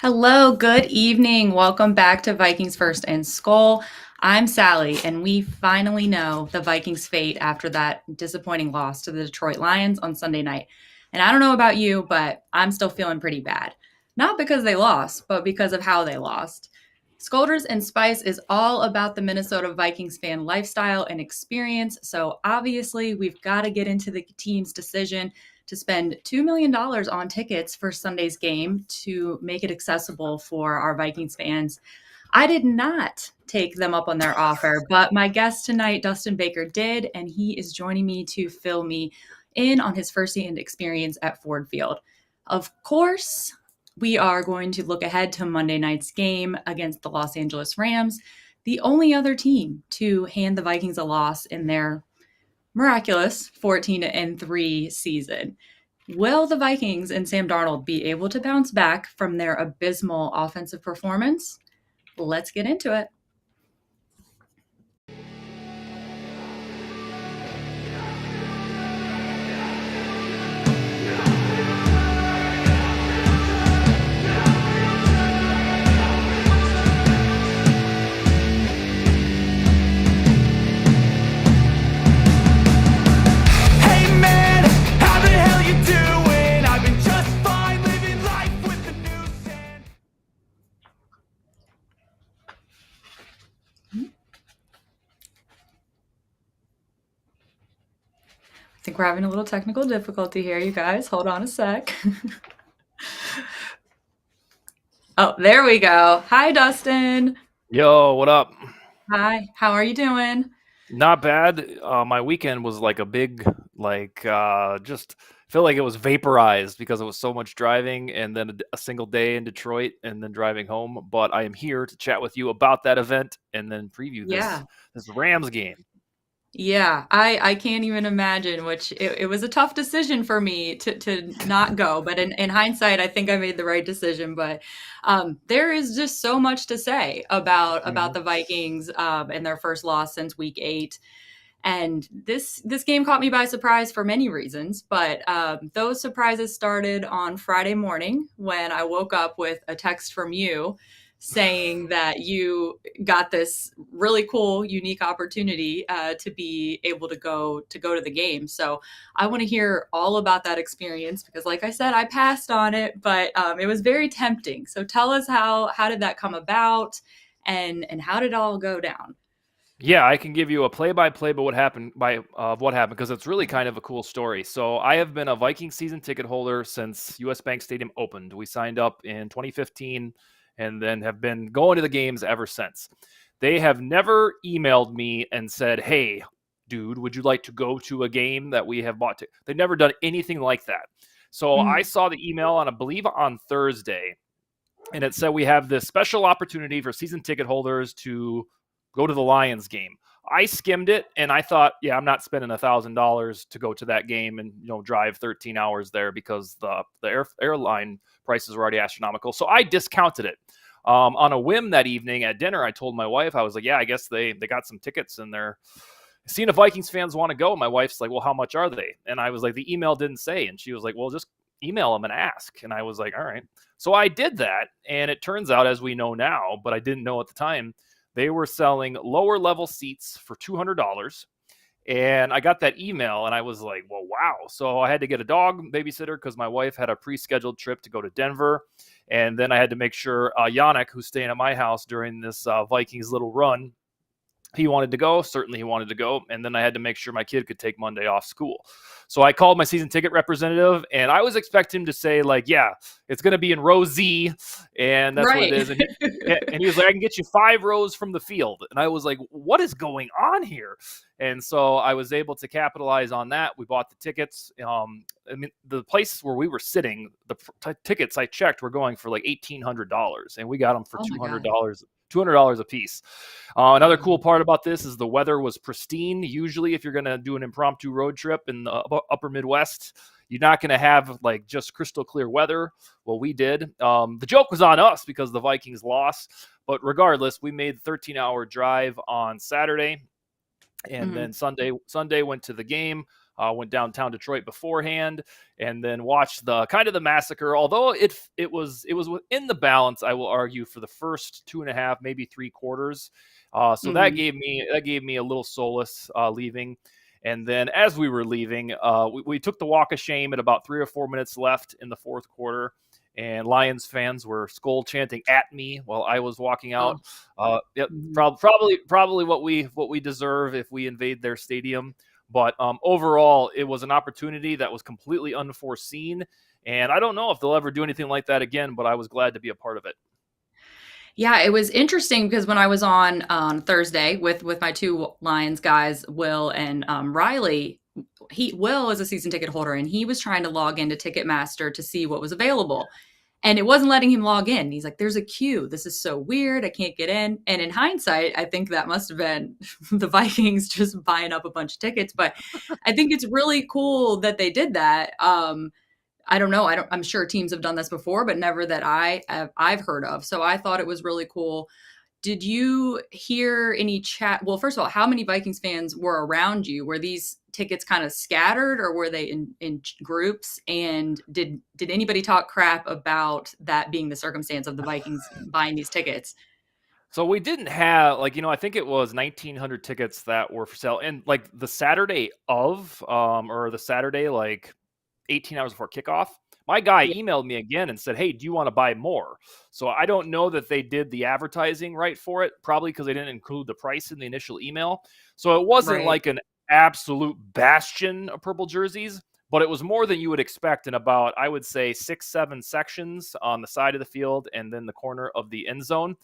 Hello, good evening. Welcome back to Vikings First and SKOL. I'm Sally, and we finally know the Vikings' fate after that disappointing loss to the Detroit Lions on Sunday night. And I don't know about you, but I'm still feeling pretty bad. Not because they lost, but because of how they lost. Skoldiers and Spice is all about the Minnesota Vikings fan lifestyle and experience, so obviously we've got to get into the team's decision to spend $2 million on tickets for Sunday's game to make it accessible for our Vikings fans. I did not take them up on their offer, but my guest tonight, Dustin Baker, did, and he is joining me to fill me in on his firsthand experience at Ford Field. Of course, we are going to look ahead to Monday night's game against the Los Angeles Rams, the only other team to hand the Vikings a loss in their miraculous 14-3 season. Will the Vikings and Sam Darnold be able to bounce back from their abysmal offensive performance? Let's get into it. Hey man, how the hell you doing? I've been just fine living life with the news and... I think we're having a little technical difficulty here, you guys. Hold on a sec. Oh, there we go. Hi, Dustin. Yo, what up? Hi, how are you doing? Not bad. My weekend was like a big, just feel like it was vaporized because it was so much driving and then a single day in Detroit and then driving home. But I am here to chat with you about that event and then preview Yeah. this Rams game. Yeah, I can't even imagine, which it was a tough decision for me to not go. But in hindsight, I think I made the right decision. But there is just so much to say about Mhm. the Vikings and their first loss since week 8. And this game caught me by surprise for many reasons. But those surprises started on Friday morning when I woke up with a text from you saying that you got this really cool, unique opportunity to be able to go to the game. So I want to hear all about that experience because, like I said, I passed on it, but it was very tempting. So tell us how did that come about, and how did it all go down? Yeah, I can give you a play-by-play of what happened because it's really kind of a cool story. So I have been a Viking season ticket holder since US Bank Stadium opened. We signed up in 2015 and then have been going to the games ever since. They have never emailed me and said, "Hey, dude, would you like to go to a game that we have bought?" They've never done anything like that. So I Mhm. saw the email on, I believe, on Thursday, and it said we have this special opportunity for season ticket holders to go to the Lions game. I skimmed it and I thought, yeah, I'm not spending $1,000 to go to that game and drive 13 hours there because the airline prices were already astronomical. So I discounted it. On a whim that evening at dinner, I told my wife, I was like, yeah, I guess they got some tickets and they're seeing if Vikings fans want to go. My wife's like, well, how much are they? And I was like, the email didn't say. And she was like, well, just email them and ask. And I was like, all right. So I did that. And it turns out, as we know now, but I didn't know at the time, they were selling lower level seats for $200. And I got that email and I was like, well, wow. So I had to get a dog babysitter because my wife had a pre scheduled trip to go to Denver. And then I had to make sure Yannick, who's staying at my house during this Vikings little run, he wanted to go. Certainly he wanted to go. And then I had to make sure my kid could take Monday off school. So I called my season ticket representative and I was expecting him to say, like, yeah, it's going to be in row Z. And that's what it Right. is. And he was like, I can get you 5 rows from the field. And I was like, what is going on here? And so I was able to capitalize on that. We bought the tickets. I mean, the place where we were sitting, the tickets I checked were going for like $1,800, and we got them for Oh my God. $200 a piece. Another Wow. cool part about this is the weather was pristine. Usually, if you're going to do an impromptu road trip in the upper Midwest, you're not going to have like just crystal clear weather. Well, we did. The joke was on us because the Vikings lost. But regardless, we made the 13-hour drive on Saturday. And Mhm. then Sunday went to the game. Went downtown Detroit beforehand, and then watched the kind of the massacre. Although it was within the balance, I will argue, for the first 2.5, maybe 3 quarters. So that Mhm. gave me a little solace leaving. And then as we were leaving, we took the walk of shame at about 3 or 4 minutes left in the fourth quarter. And Lions fans were SKOL chanting at me while I was walking out. Oh. Yep, Mhm. probably what we deserve if we invade their stadium. But overall, it was an opportunity that was completely unforeseen, and I don't know if they'll ever do anything like that again. But I was glad to be a part of it. Yeah, it was interesting because when I was on Thursday with my two Lions guys, Will and Riley, Will is a season ticket holder and he was trying to log into Ticketmaster to see what was available. And it wasn't letting him log in. He's like, there's a queue. This is so weird. I can't get in. And in hindsight, I think that must have been the Vikings just buying up a bunch of tickets. But I think it's really cool that they did that. I don't know. I'm sure teams have done this before, but never that I've heard of. So I thought it was really cool. Did you hear any chat? Well, first of all, how many Vikings fans were around you? Were these tickets kind of scattered or were they in groups? And did anybody talk crap about that being the circumstance of the Vikings buying these tickets? So we didn't have, I think it was 1,900 tickets that were for sale, and like the Saturday of, or the Saturday 18 hours before kickoff, my guy Yeah, emailed me again and said, "Hey, do you want to buy more?" So I don't know that they did the advertising right for it, probably because they didn't include the price in the initial email. So it wasn't right. like an absolute bastion of purple jerseys, but it was more than you would expect in about, I would say, 6, 7 sections on the side of the field and then the corner of the end zone.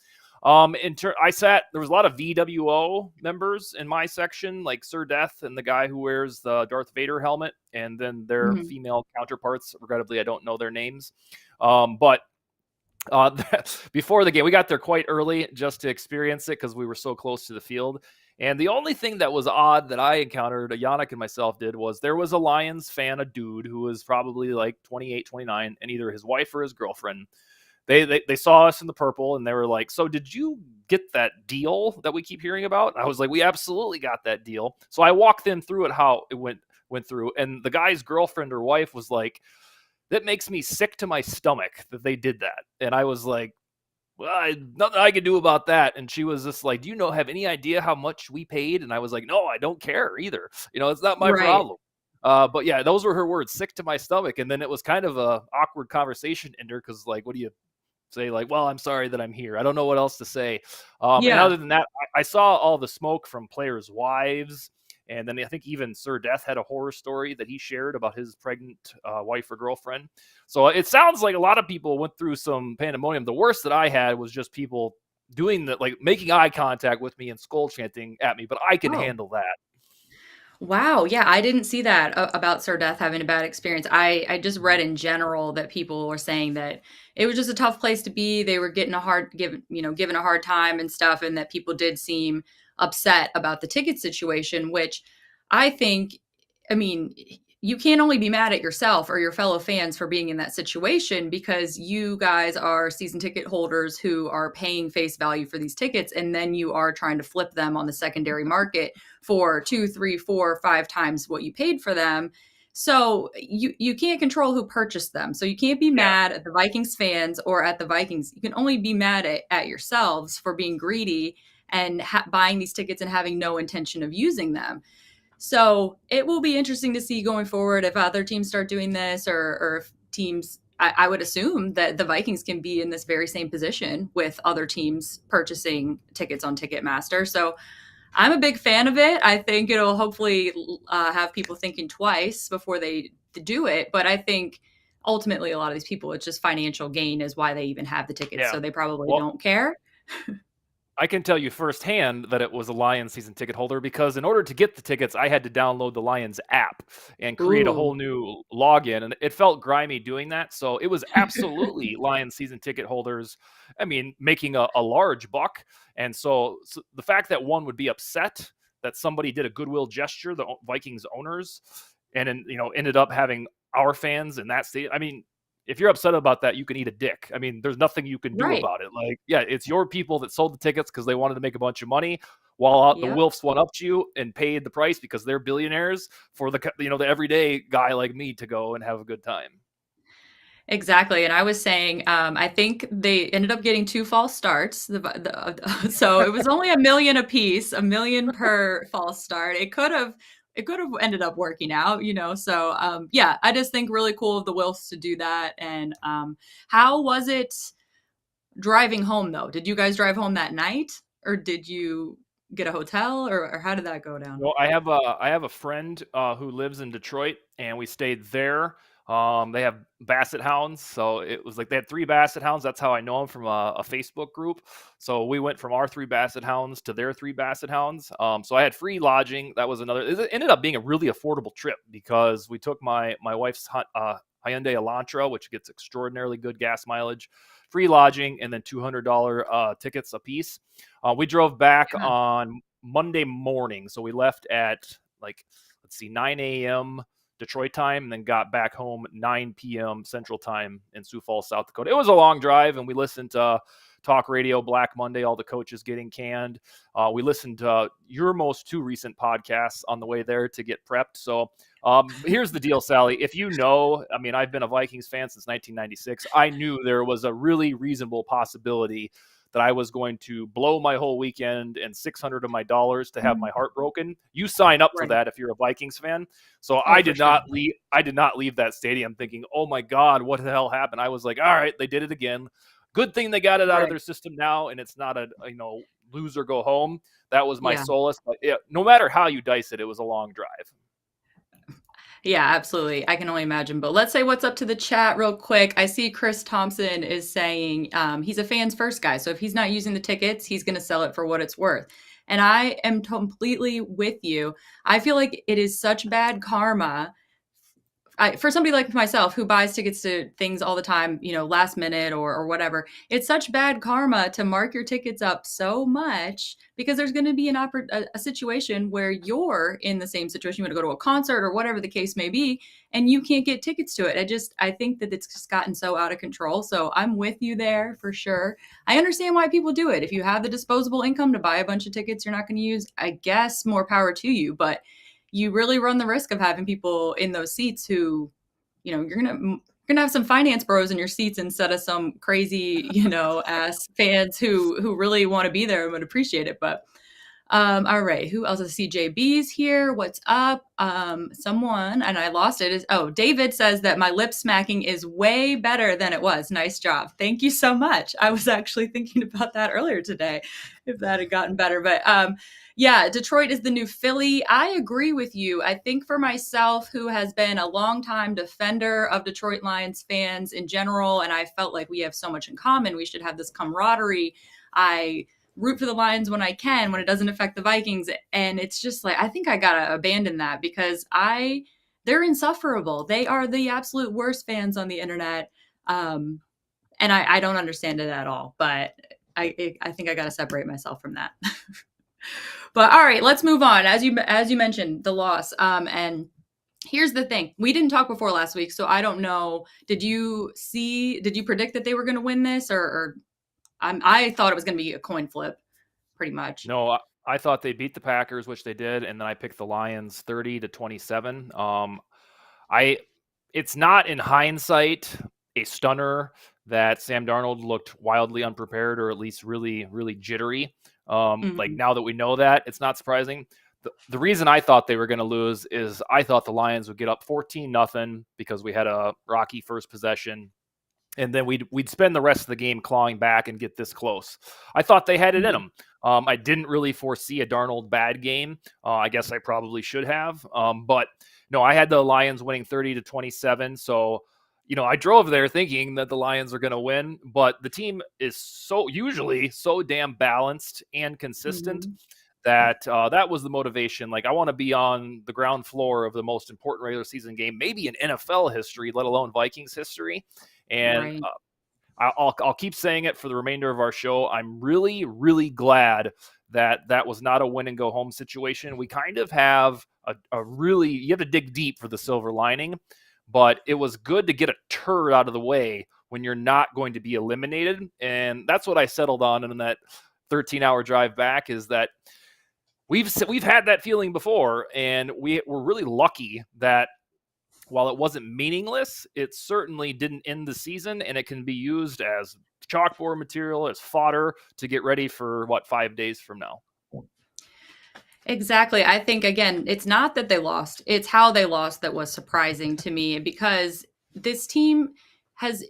There was a lot of VWO members in my section, like Sir Death and the guy who wears the Darth Vader helmet, and then their Mhm. female counterparts. Regrettably, I don't know their names. But before the game, we got there quite early just to experience it because we were so close to the field. And the only thing that was odd that I encountered, Yannick and myself did, was there was a Lions fan, a dude who was probably like 28, 29, and either his wife or his girlfriend, they saw us in the purple and they were like, "So did you get that deal that we keep hearing about?" And I was like, "We absolutely got that deal." So I walked them through it, how it went through, and the guy's girlfriend or wife was like, "That makes me sick to my stomach that they did that." And I was like, "Well, nothing I can do about that." And she was just like, "Do you have any idea how much we paid?" And I was like, "No, I don't care either. It's not my Right. problem." But yeah, those were her words, "sick to my stomach." And then it was kind of a awkward conversation ender because, what do you say? Like, "Well, I'm sorry that I'm here. I don't know what else to say." And Yeah. other than that, I saw all the smoke from players' wives. And then I think even Sir Death had a horror story that he shared about his pregnant wife or girlfriend. So it sounds like a lot of people went through some pandemonium. The worst that I had was just people doing making eye contact with me and SKOL chanting at me, but I can Oh. handle that. Wow, yeah, I didn't see that about Sir Death having a bad experience. I just read in general that people were saying that it was just a tough place to be. They were getting a hard given a hard time and stuff, and that people did seem upset about the ticket situation, which I think, I mean, you can't only be mad at yourself or your fellow fans for being in that situation because you guys are season ticket holders who are paying face value for these tickets, and then you are trying to flip them on the secondary market for 2, 3, 4, 5 times what you paid for them. So you can't control who purchased them. So you can't be Yeah. mad at the Vikings fans or at the Vikings. You can only be mad at yourselves for being greedy and buying these tickets and having no intention of using them. So it will be interesting to see going forward if other teams start doing this, or if teams. I would assume that the Vikings can be in this very same position with other teams purchasing tickets on Ticketmaster. So I'm a big fan of it. I think it'll hopefully have people thinking twice before they do it. But I think ultimately, a lot of these people, it's just financial gain is why they even have the tickets. Yeah. So they probably Well, don't care. I can tell you firsthand that it was a Lions season ticket holder because in order to get the tickets, I had to download the Lions app and create a Ooh, whole new login. And it felt grimy doing that. So it was absolutely Lions season ticket holders, I mean, making a large buck. And so the fact that one would be upset that somebody did a goodwill gesture, the Vikings owners, and then, ended up having our fans in that state. I mean, if you're upset about that, you can eat a dick. I mean, there's nothing you can do right. about it. Yeah, it's your people that sold the tickets because they wanted to make a bunch of money. while the Yep. Wilfs one upped you and paid the price because they're billionaires, for the Wolves one upped you and paid the price because they're billionaires, for the everyday guy like me to go and have a good time. Exactly. And I was saying, I think they ended up getting two false starts. So it was only a million a piece, a million per false start. It could have ended up working out, So yeah, I just think really cool of the Wilfs to do that. And how was it driving home though? Did you guys drive home that night, or did you get a hotel, or how did that go down? Well, I have a friend who lives in Detroit, and we stayed there. They have basset hounds, so it was like they had 3 basset hounds. That's how I know them, from a Facebook group. So we went from our 3 basset hounds to their 3 basset hounds. So I had free lodging. That was another. It ended up being a really affordable trip because we took my wife's Hyundai Elantra, which gets extraordinarily good gas mileage, free lodging, and then $200 tickets a piece. We drove back Yeah. on Monday morning. So we left at, like, let's see, 9 a.m. Detroit time, and then got back home 9 p.m. Central time in Sioux Falls, South Dakota. It was a long drive, and we listened to Talk Radio Black Monday, all the coaches getting canned. We listened to your most 2 recent podcasts on the way there to get prepped. So here's the deal, Sally. If I've been a Vikings fan since 1996. I knew there was a really reasonable possibility that I was going to blow my whole weekend and 600 of my dollars to have my heart broken. You sign up for Right. that if you're a Vikings fan. So Oh, I for did sure. not leave. I did not leave that stadium thinking, "Oh my God, what the hell happened?" I was like, "All right, they did it again. Good thing they got it out of Right. their system now, and it's not a lose or go home." That was my Yeah. solace. But no matter how you dice it, it was a long drive. Yeah, absolutely. I can only imagine. But let's say what's up to the chat real quick. I see Chris Thompson is saying he's a fans first guy. So if he's not using the tickets, he's going to sell it for what it's worth. And I am completely with you. I feel like it is such bad karma for somebody like myself who buys tickets to things all the time, last minute or whatever. It's such bad karma to mark your tickets up so much because there's going to be a situation where you're in the same situation. You want to go to a concert or whatever the case may be, and you can't get tickets to it. I think that it's just gotten so out of control. So I'm with you there for sure. I understand why people do it. If you have the disposable income to buy a bunch of tickets you're not going to use, I guess more power to you. But you really run the risk of having people in those seats who, you're gonna have some finance bros in your seats instead of some crazy, ass fans who really want to be there and would appreciate it. But all right, who else? I see JB's here. What's up? Someone, and I lost it. David says that my lip smacking is way better than it was. Nice job. Thank you so much. I was actually thinking about that earlier today, if that had gotten better. But yeah, Detroit is the new Philly. I agree with you. I think for myself, who has been a longtime defender of Detroit Lions fans in general, and I felt like we have so much in common. We should have this camaraderie. I root for the Lions when I can, when it doesn't affect the Vikings. And it's just like, I think I got to abandon that because they're insufferable. They are the absolute worst fans on the internet. And I don't understand it at all, but I think I got to separate myself from that. But all right, let's move on. As you mentioned, the loss. And here's the thing. We didn't talk before last week, so I don't know. Did you predict that they were going to win this, or I thought it was going to be a coin flip, pretty much. No, I thought they beat the Packers, which they did, and then I picked the Lions 30-27. It's not, in hindsight, a stunner that Sam Darnold looked wildly unprepared, or at least really, really jittery. Like, now that we know that, it's not surprising. The reason I thought they were going to lose is I thought the Lions would get up 14-0 because we had a rocky first possession, and then we'd spend the rest of the game clawing back and get this close. I thought they had it in them. I didn't really foresee a Darnold bad game. I guess I probably should have. But no, I had the Lions winning 30-27. So, I drove there thinking that the Lions are going to win, but the team is usually so damn balanced and consistent that that was the motivation. Like, I want to be on the ground floor of the most important regular season game, maybe in NFL history, let alone Vikings history. And Right. I'll keep saying it for the remainder of our show. I'm really, really glad that was not a win and go home situation. We kind of have you have to dig deep for the silver lining, but it was good to get a turd out of the way when you're not going to be eliminated. And that's what I settled on in that 13-hour drive back, is that we've had that feeling before, and we're really lucky that while it wasn't meaningless, it certainly didn't end the season, and it can be used as chalkboard material, as fodder to get ready for 5 days from now. Exactly. I think again, it's not that they lost, it's how they lost that was surprising to me because this team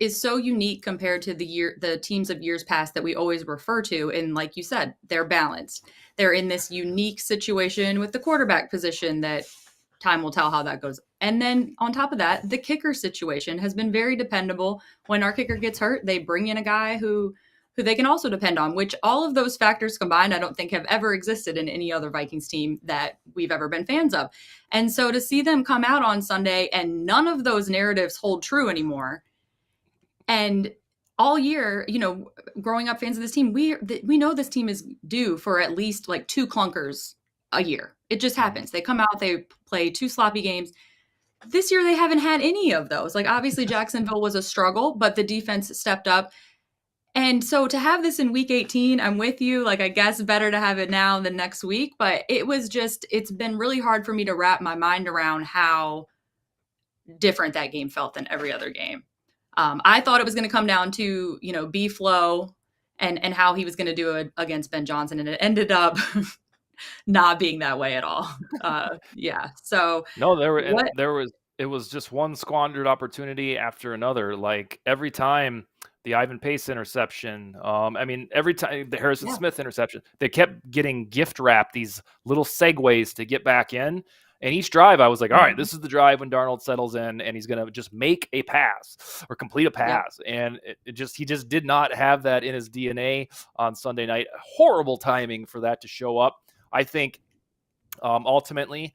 is so unique compared to the teams of years past that we always refer to, and like you said, they're balanced. They're in this unique situation with the quarterback position that time will tell how that goes. And then on top of that, the kicker situation has been very dependable. When our kicker gets hurt, they bring in a guy who they can also depend on, which all of those factors combined, I don't think have ever existed in any other Vikings team that we've ever been fans of. And so to see them come out on Sunday and none of those narratives hold true anymore. And all year, growing up fans of this team, we know this team is due for at least like 2 clunkers a year. It just happens. They come out, they play 2 sloppy games. This year, they haven't had any of those. Like, obviously, Jacksonville was a struggle, but the defense stepped up. And so to have this in week 18, I'm with you. Like, I guess better to have it now than next week. But it's been really hard for me to wrap my mind around how different that game felt than every other game. I thought it was going to come down to, B flow and how he was going to do it against Ben Johnson. And it ended up not being that way at all. Yeah. So No, it was just one squandered opportunity after another. Like every time the Ivan Pace interception, every time the Harrison Smith interception, they kept getting gift wrapped these little segues to get back in. And each drive, I was like, all right, this is the drive when Darnold settles in and he's going to just make a pass or complete a pass. And he just did not have that in his DNA on Sunday night. Horrible timing for that to show up. I think ultimately,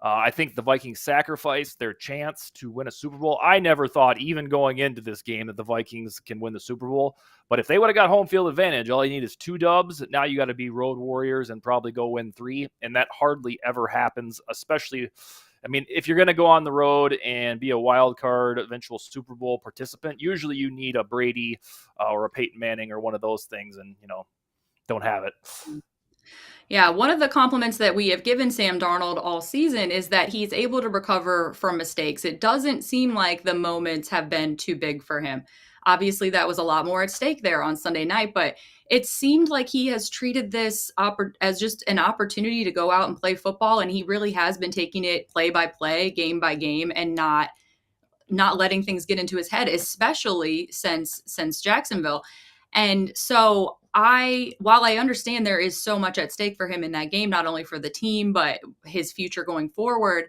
I think the Vikings sacrificed their chance to win a Super Bowl. I never thought, even going into this game, that the Vikings can win the Super Bowl. But if they would have got home field advantage, all you need is 2 dubs. Now you got to be road warriors and probably go win 3. And that hardly ever happens, especially, if you're going to go on the road and be a wild card, eventual Super Bowl participant, usually you need a Brady or a Peyton Manning or one of those things, and, don't have it. Yeah, one of the compliments that we have given Sam Darnold all season is that he's able to recover from mistakes. It doesn't seem like the moments have been too big for him. Obviously, that was a lot more at stake there on Sunday night, but it seemed like he has treated this as just an opportunity to go out and play football, and he really has been taking it play by play, game by game, and not letting things get into his head, especially since Jacksonville. And so while I understand there is so much at stake for him in that game, not only for the team, but his future going forward,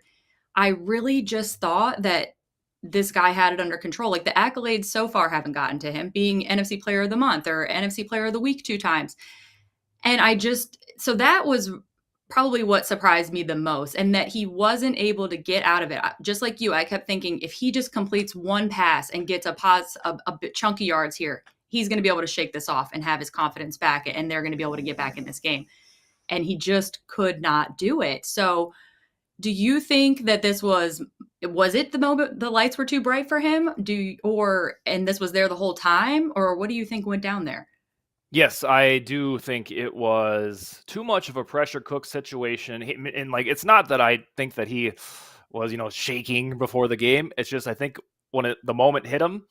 I really just thought that this guy had it under control. Like, the accolades so far haven't gotten to him, being NFC Player of the Month or NFC Player of the Week 2 times. And so that was probably what surprised me the most, and that he wasn't able to get out of it. Just like you, I kept thinking if he just completes one pass and gets a bit chunky yards here, he's going to be able to shake this off and have his confidence back, and they're going to be able to get back in this game. And he just could not do it. So do you think that this was it the moment the lights were too bright for him? And this was there the whole time? Or what do you think went down there? Yes, I do think it was too much of a pressure cook situation. And it's not that I think that he was, shaking before the game. It's just, I think when the moment hit him,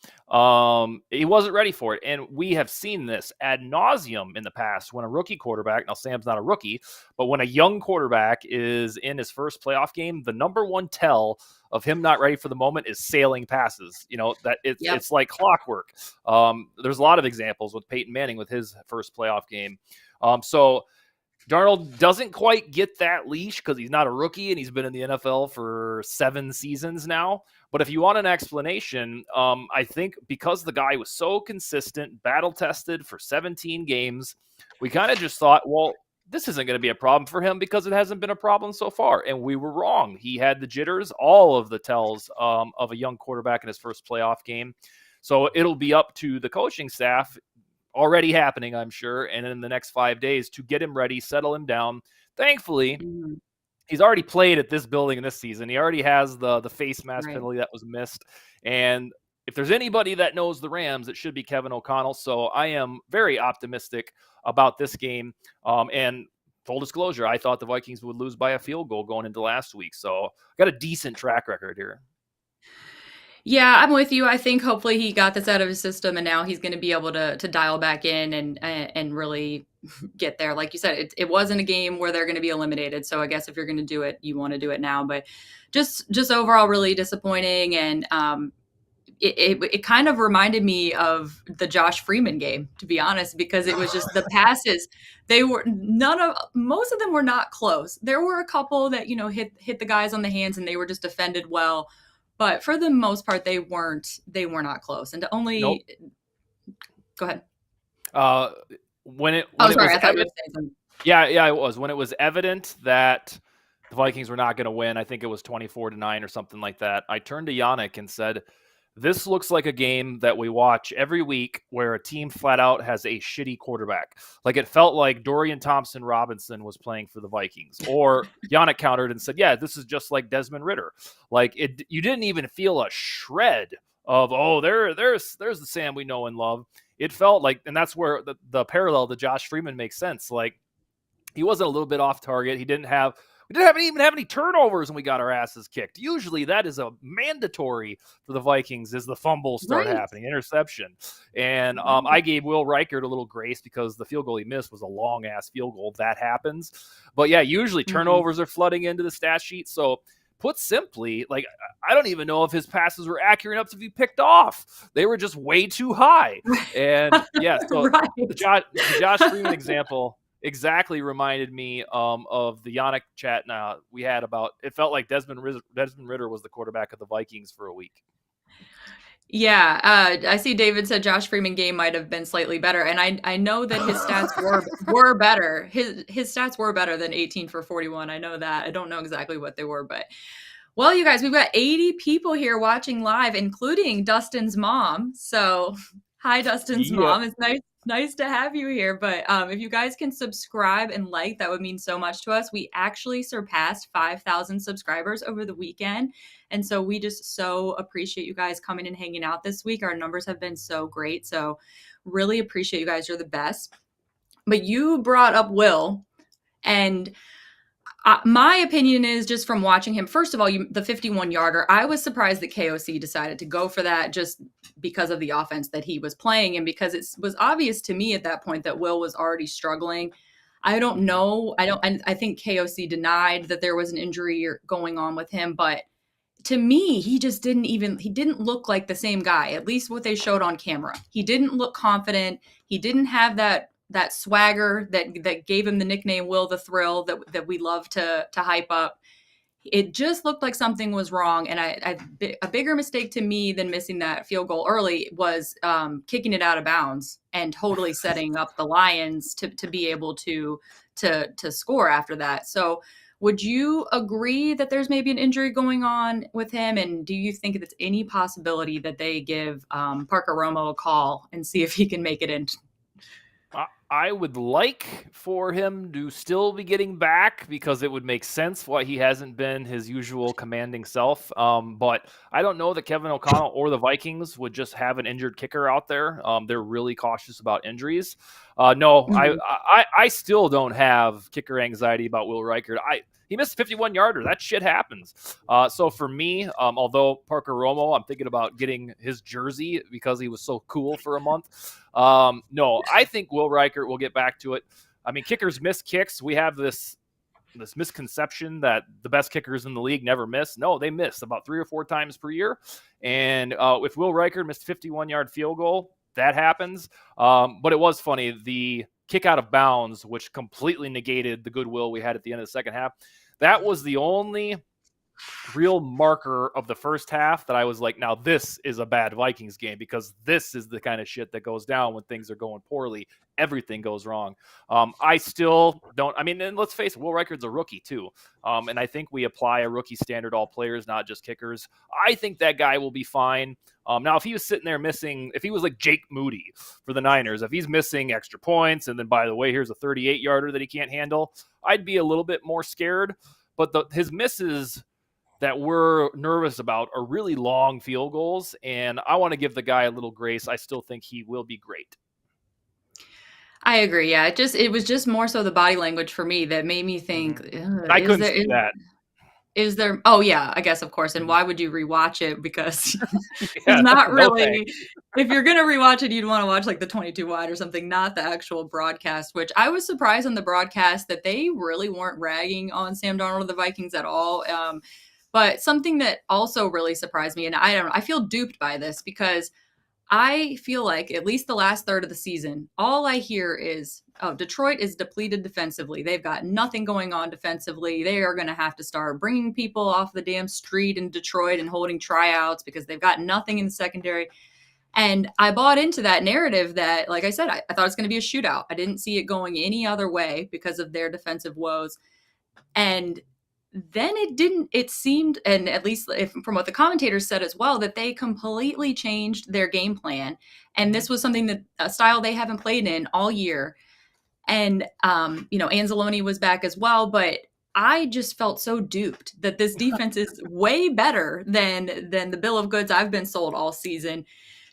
he wasn't ready for it. And we have seen this ad nauseum in the past when a rookie quarterback, now Sam's not a rookie, but when a young quarterback is in his first playoff game, the number one tell of him not ready for the moment is sailing passes. It's like clockwork. There's a lot of examples with Peyton Manning with his first playoff game. So Darnold doesn't quite get that leash because he's not a rookie and he's been in the NFL for 7 seasons now. But if you want an explanation, I think because the guy was so consistent, battle-tested for 17 games, we kind of just thought, well, this isn't going to be a problem for him because it hasn't been a problem so far. And we were wrong. He had the jitters, all of the tells of a young quarterback in his first playoff game. So it'll be up to the coaching staff, already happening, I'm sure, and in the next 5 days to get him ready, settle him down. Thankfully, he's already played at this building in this season. He already has the face mask penalty that was missed. And if there's anybody that knows the Rams, it should be Kevin O'Connell. So I am very optimistic about this game. And full disclosure, I thought the Vikings would lose by a field goal going into last week. So got a decent track record here. Yeah, I'm with you. I think hopefully he got this out of his system, and now he's going to be able to dial back in and really get there. Like you said, it wasn't a game where they're going to be eliminated. So I guess if you're going to do it, you want to do it now. But just overall, really disappointing, and it kind of reminded me of the Josh Freeman game, to be honest, because it was just the passes. Most of them were not close. There were a couple that hit the guys on the hands, and they were just defended well. But for the most part, they were not close. And to only Nope. Go ahead. When it Sorry, was I thought you were saying something. Yeah, it was. When it was evident that the Vikings were not going to win, I think it was 24-9 or something like that, I turned to Yannick and said, this looks like a game that we watch every week where a team flat out has a shitty quarterback. Like it felt like Dorian Thompson-Robinson was playing for the Vikings. Or Yannick countered and said, yeah, this is just like Desmond Ridder. Like you didn't even feel a shred of, there's the Sam we know and love. It felt like, and that's where the parallel to Josh Freeman makes sense. Like he wasn't a little bit off target. We didn't even have any turnovers when we got our asses kicked. Usually that is a mandatory for the Vikings as the fumbles start happening, interception. And I gave Will Reichert a little grace because the field goal he missed was a long-ass field goal. That happens. But yeah, usually turnovers are flooding into the stat sheet. So put simply, like, I don't even know if his passes were accurate enough to be picked off. They were just way too high. And yeah, so the Josh Freeman example exactly reminded me of the Yannick chat we had about, it felt like Desmond Ridder was the quarterback of the Vikings for a week. Yeah, I see David said Josh Freeman game might have been slightly better, and I know that his stats were better. His stats were better than 18 for 41. I know that. I don't know exactly what they were, but well, you guys, we've got 80 people here watching live, including Dustin's mom. So hi, Dustin's mom. It's nice to have you here. But if you guys can subscribe and like, that would mean so much to us. We actually surpassed 5,000 subscribers over the weekend. And so we just so appreciate you guys coming and hanging out this week. Our numbers have been so great. So really appreciate you guys. You're the best. But you brought up Will, and my opinion is, just from watching him, first of all, the 51-yarder, I was surprised that KOC decided to go for that just because of the offense that he was playing, and because it was obvious to me at that point that Will was already struggling. I don't know. I think KOC denied that there was an injury going on with him, but to me, he didn't look like the same guy, at least what they showed on camera. He didn't look confident. He didn't have that swagger that gave him the nickname Will the Thrill that we love to hype up. It just looked like something was wrong. And a bigger mistake to me than missing that field goal early was kicking it out of bounds and totally setting up the Lions to be able to score after that. So would you agree that there's maybe an injury going on with him? And do you think it's any possibility that they give Parker Romo a call and see if he can make it in? I would like for him to still be getting back because it would make sense why he hasn't been his usual commanding self. But I don't know that Kevin O'Connell or the Vikings would just have an injured kicker out there. They're really cautious about injuries. I still don't have kicker anxiety about Will Reichert. He missed a 51-yarder. That shit happens. So for me, although Parker Romo, I'm thinking about getting his jersey because he was so cool for a month. No, I think Will Reichert will get back to it. I mean, kickers miss kicks. We have this misconception that the best kickers in the league never miss. No, they miss about 3 or 4 times per year. And if Will Reichert missed a 51-yard field goal, that happens. But it was funny. The kick out of bounds, which completely negated the goodwill we had at the end of the second half, that was the only real marker of the first half that I was like, now this is a bad Vikings game, because this is the kind of shit that goes down when things are going poorly. Everything goes wrong. I still don't, and let's face it, Will Reichert's a rookie too. And I think we apply a rookie standard all players, not just kickers. I think that guy will be fine. Now, if he was sitting there missing, if he was like Jake Moody for the Niners, if he's missing extra points, and then, by the way, here's a 38-yarder that he can't handle, I'd be a little bit more scared. But his misses that we're nervous about are really long field goals, and I want to give the guy a little grace. I still think he will be great. I agree. Yeah, it was just more so the body language for me that made me think, Mhm. "Ugh, And I couldn't see that. is there oh, yeah, I guess, of course, and Mhm. why would you rewatch it? Because it's Yeah, not no really thanks. if you're gonna rewatch it, you'd wanna watch, like, the 22 wide or something, not the actual broadcast, which I was surprised on the broadcast that they really weren't ragging on Sam Darnold or the Vikings at all, but something that also really surprised me, and I don't know, I feel duped by this because I feel like at least the last third of the season, all I hear is, oh, Detroit is depleted defensively. They've got nothing going on defensively. They are going to have to start bringing people off the damn street in Detroit and holding tryouts because they've got nothing in the secondary. And I bought into that narrative that, like I said, I thought it was going to be a shootout. I didn't see it going any other way because of their defensive woes. And then it didn't, it seemed, and at least if, from what the commentators said as well, that they completely changed their game plan. And Mhm. this was something that a style they haven't played in all year. And, Anzalone was back as well. But I just felt so duped that this defense is way better than the bill of goods I've been sold all season.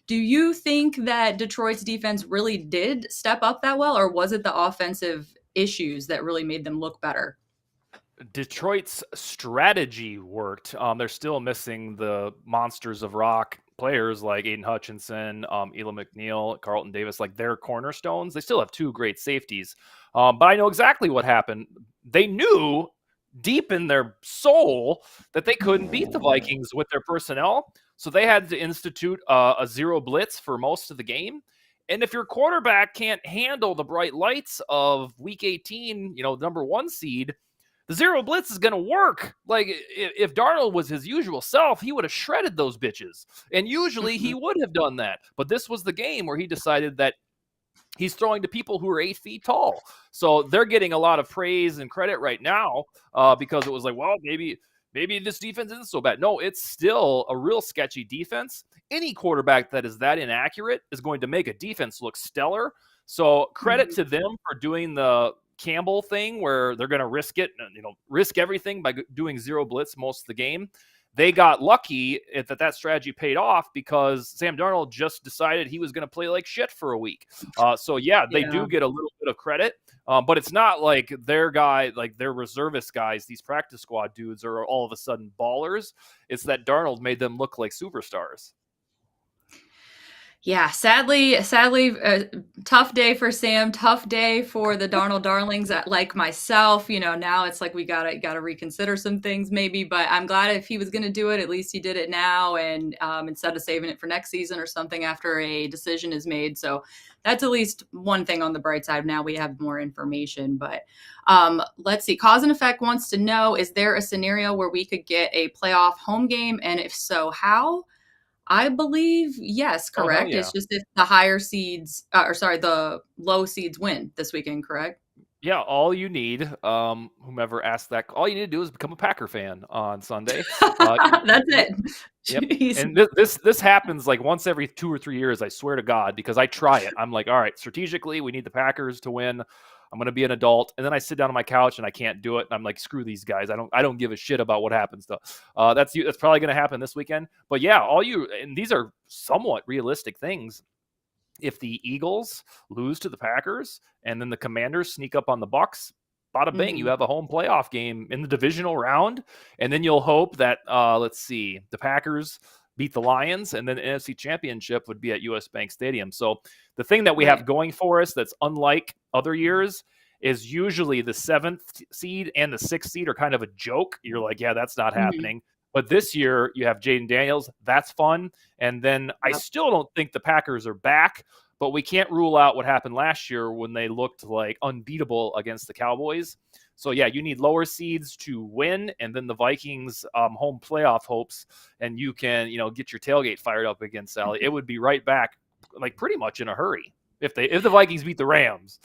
Do you think that Detroit's defense really did step up that well, or was it the offensive issues that really made them look better? Detroit's strategy worked. They're still missing the monsters of rock players like Aiden Hutchinson, Elam McNeil, Carlton Davis, like their cornerstones. They still have two great safeties. But I know exactly what happened. They knew deep in their soul that they couldn't beat the Vikings with their personnel. So they had to institute a zero blitz for most of the game. And if your quarterback can't handle the bright lights of week 18, number one seed, the zero blitz is going to work. Like if Darnold was his usual self, he would have shredded those bitches. And usually he Mhm. would have done that. But this was the game where he decided that he's throwing to people who are 8 feet tall. So they're getting a lot of praise and credit right now because it was like, well, maybe this defense isn't so bad. No, it's still a real sketchy defense. Any quarterback that is that inaccurate is going to make a defense look stellar. So credit Mhm. to them for doing the Campbell thing where they're going to risk it, risk everything by doing zero blitz most of the game. They got lucky that strategy paid off because Sam Darnold just decided he was going to play like shit for a week. So yeah, they Yeah. do get a little bit of credit, but it's not like their reservist guys, these practice squad dudes, are all of a sudden ballers. It's that Darnold made them look like superstars. Yeah, sadly, tough day for Sam, tough day for the Darnold darlings like myself. Now it's like we gotta reconsider some things maybe, but I'm glad if he was gonna do it, at least he did it now, and instead of saving it for next season or something after a decision is made. So that's at least one thing on the bright side. Now we have more information, but let's see. Cause and Effect wants to know: is there a scenario where we could get a playoff home game, and if so, how? I believe yes, Oh hell correct? yeah. It's just if the higher seeds, or sorry, the low seeds win this weekend, correct? Yeah, all you need, whomever asked that, all you need to do is become a Packer fan on Sunday. That's it. Yep. Jeez. And this happens like once every 2 or 3 years. I swear to God, because I try it. I'm like, all right, strategically, we need the Packers to win. I'm going to be an adult, and then I sit down on my couch and I can't do it. And I'm like, screw these guys. I don't give a shit about what happens. Though. That's probably going to happen this weekend. But yeah, and these are somewhat realistic things. If the Eagles lose to the Packers and then the Commanders sneak up on the Bucks, bada bing, you Mhm. have a home playoff game in the divisional round, and then you'll hope that let's see, the Packers beat the Lions, and then the NFC Championship would be at US Bank Stadium. So the thing that we have Right. going for us that's unlike other years is usually the seventh seed and the sixth seed are kind of a joke. You're like, yeah, that's not Mhm. happening. But this year you have Jaden Daniels. That's fun. And then I Yep. still don't think the Packers are back, but we can't rule out what happened last year when they looked like unbeatable against the Cowboys. So yeah, you need lower seeds to win, and then the Vikings home playoff hopes, and you can get your tailgate fired up again, Sally. It would be right back, like pretty much in a hurry if the Vikings beat the Rams.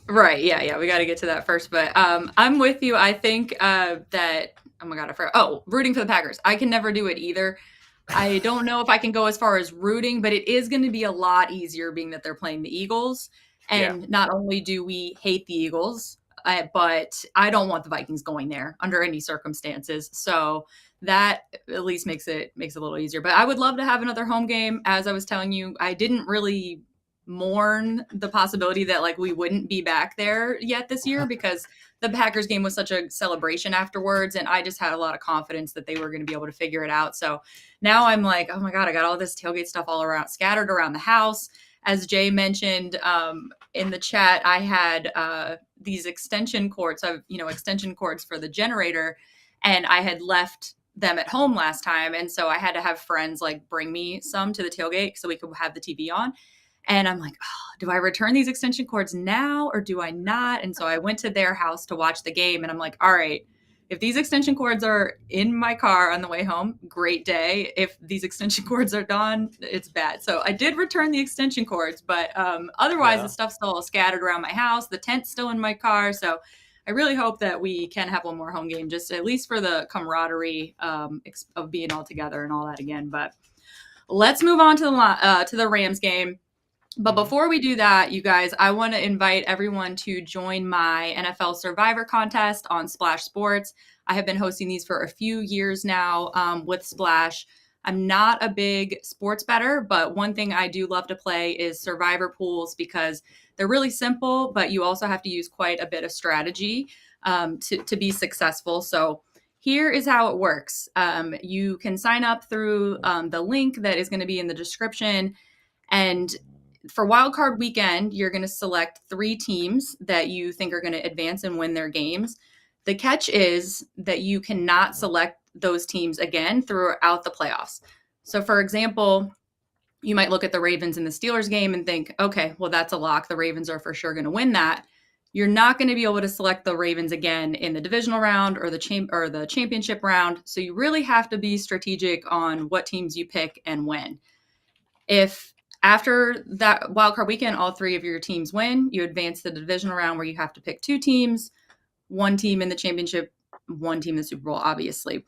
Right. Yeah. Yeah. We got to get to that first, but I'm with you. I think that oh my god, I forgot. Oh, rooting for the Packers. I can never do it either. I don't know if I can go as far as rooting, but it is going to be a lot easier being that they're playing the Eagles. Yeah. And not only do we hate the Eagles, but I don't want the Vikings going there under any circumstances. So that at least makes it a little easier. But I would love to have another home game. As I was telling you, I didn't really mourn the possibility that like we wouldn't be back there yet this year because the Packers game was such a celebration afterwards, and I just had a lot of confidence that they were going to be able to figure it out. So now I'm like, oh my god, I got all this tailgate stuff all around, scattered around the house. As Jay mentioned in the chat, I had these extension cords, extension cords for the generator, and I had left them at home last time, and so I had to have friends like bring me some to the tailgate so we could have the TV on. And I'm like, oh, do I return these extension cords now or do I not? And so I went to their house to watch the game, and I'm like, all right, if these extension cords are in my car on the way home, great day. If these extension cords are gone, it's bad. So I did return the extension cords, but otherwise the stuff's still scattered around my house. The tent's still in my car. So I really hope that we can have one more home game, just at least for the camaraderie of being all together and all that again. But let's move on to the Rams game. But before we do that, you guys, I want to invite everyone to join my NFL Survivor contest on Splash Sports. I have been hosting these for a few years now with Splash. I'm not a big sports bettor, but one thing I do love to play is Survivor pools because they're really simple, but you also have to use quite a bit of strategy to be successful. So here is how it works. You can sign up through the link that is going to be in the description. And for wildcard weekend, you're going to select 3 teams that you think are going to advance and win their games. The catch is that you cannot select those teams again throughout the playoffs. So, for example, you might look at the Ravens and the Steelers game and think, okay, well, that's a lock. The Ravens are for sure going to win that. You're not going to be able to select the Ravens again in the divisional round or the championship round. So you really have to be strategic on what teams you pick and when. If after that wildcard weekend, all 3 of your teams win, you advance to the divisional round where you have to pick 2 teams, 1 team in the championship, 1 team in the Super Bowl, obviously.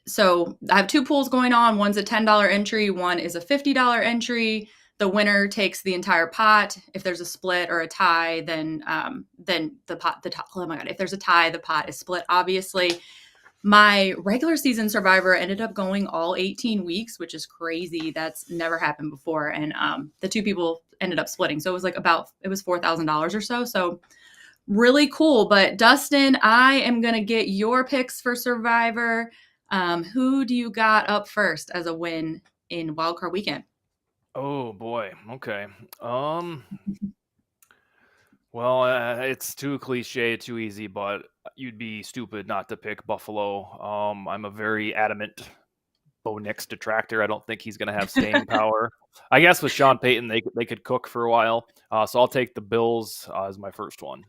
So I have 2 pools going on. One's a $10 entry. One is a $50 entry. The winner takes the entire pot. If there's a split or a tie, then oh my God, if there's a tie, the pot is split, obviously. My regular season Survivor ended up going all 18 weeks, which is crazy. That's never happened before. And the 2 people ended up splitting. So it was $4,000 or so. So really cool. But Dustin, I am going to get your picks for Survivor. Who do you got up first as a win in wildcard weekend? Oh boy. Okay. Well, it's too cliche, too easy, but you'd be stupid not to pick Buffalo. I'm a very adamant Bo Nix detractor. I don't think he's going to have staying power. I guess with Sean Payton, they could cook for a while. So I'll take the Bills as my first one.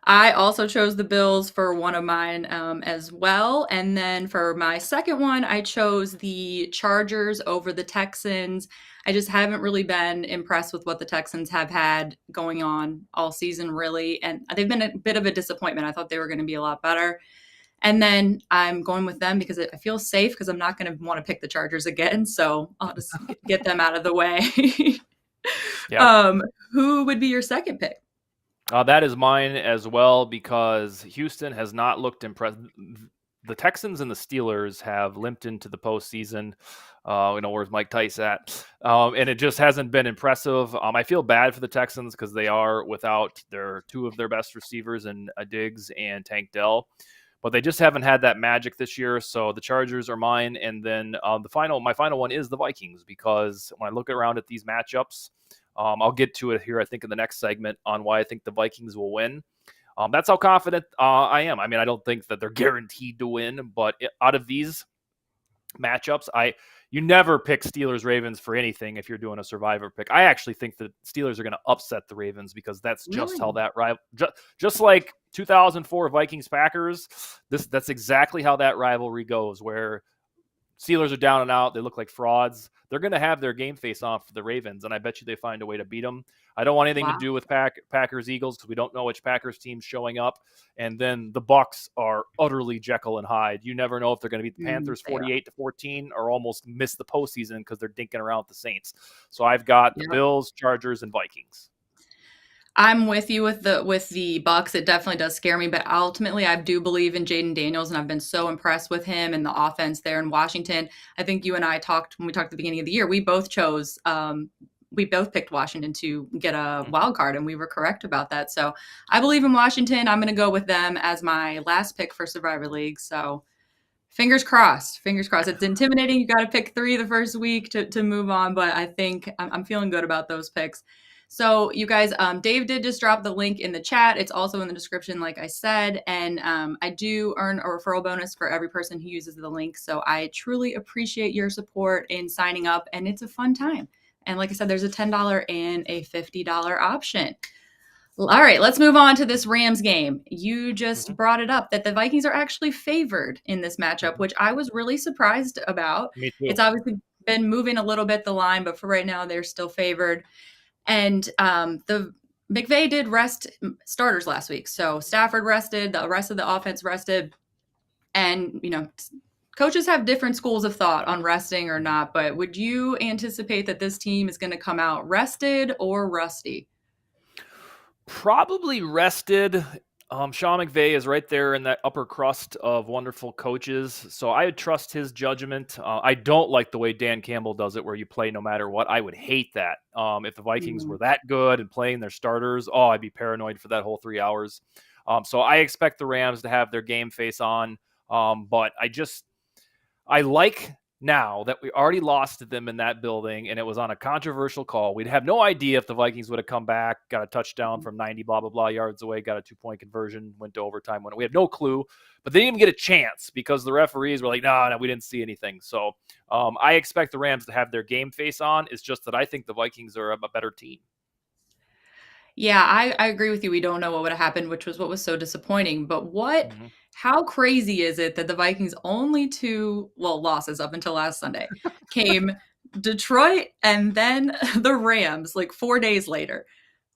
I also chose the Bills for one of mine as well. And then for my second one, I chose the Chargers over the Texans. I just haven't really been impressed with what the Texans have had going on all season, really. And they've been a bit of a disappointment. I thought they were going to be a lot better. And then I'm going with them because I feel safe because I'm not going to want to pick the Chargers again. So I'll just get them out of the way. Yeah. Who would be your second pick? That is mine as well because Houston has not looked impressive. The Texans and the Steelers have limped into the postseason. Where's Mike Tice at? And it just hasn't been impressive. I feel bad for the Texans because they are without 2 of their best receivers in Diggs and Tank Dell. But they just haven't had that magic this year. So the Chargers are mine. And then my final one is the Vikings because when I look around at these matchups, I'll get to it here, I think, in the next segment on why I think the Vikings will win. That's how confident I am. I mean, I don't think that they're guaranteed to win, but out of these matchups, you never pick Steelers-Ravens for anything if you're doing a Survivor pick. I actually think the Steelers are going to upset the Ravens because that's just how that just like 2004 Vikings-Packers, that's exactly how that rivalry goes, where Steelers are down and out. They look like frauds. They're going to have their game face off for the Ravens, and I bet you they find a way to beat them. I don't want anything to do with Packers-Eagles because we don't know which Packers team's showing up. And then the Bucks are utterly Jekyll and Hyde. You never know if they're going to beat the Panthers 48-14 or almost miss the postseason because they're dinking around with the Saints. So I've got the Bills, Chargers, and Vikings. I'm with you with the Bucks. It definitely does scare me, but ultimately I do believe in Jaden Daniels, and I've been so impressed with him and the offense there in Washington. I think you and I talked when we talked at the beginning of the year. We both chose we both picked Washington to get a wild card, and we were correct about that. So I believe in Washington. I'm going to go with them as my last pick for Survivor League. So fingers crossed. Fingers crossed. It's intimidating. You got to pick 3 the first week to move on, but I think I'm feeling good about those picks. So you guys, Dave did just drop the link in the chat. It's also in the description, like I said, and I do earn a referral bonus for every person who uses the link. So I truly appreciate your support in signing up, and it's a fun time. And like I said, there's a $10 and a $50 option. All right, let's move on to this Rams game. You just brought it up that the Vikings are actually favored in this matchup, which I was really surprised about. Me too. It's obviously been moving a little bit the line, but for right now, they're still favored. And the McVay did rest starters last week. So Stafford rested, the rest of the offense rested. And, coaches have different schools of thought on resting or not, but would you anticipate that this team is going to come out rested or rusty? Probably rested. Sean McVay is right there in that upper crust of wonderful coaches, so I would trust his judgment. I don't like the way Dan Campbell does it, where you play no matter what. I would hate that. If the Vikings were that good and playing their starters, I'd be paranoid for that whole 3 hours. So I expect the Rams to have their game face on, but I like now that we already lost to them in that building, and it was on a controversial call. We'd have no idea if the Vikings would have come back, got a touchdown from 90 blah, blah, blah yards away, got a 2-point conversion, went to overtime. We had no clue, but they didn't even get a chance because the referees were like, no, we didn't see anything. So I expect the Rams to have their game face on. It's just that I think the Vikings are a better team. Yeah, I agree with you. We don't know what would have happened, which was what was so disappointing. But how crazy is it that the Vikings only 2 losses up until last Sunday came Detroit and then the Rams like 4 days later?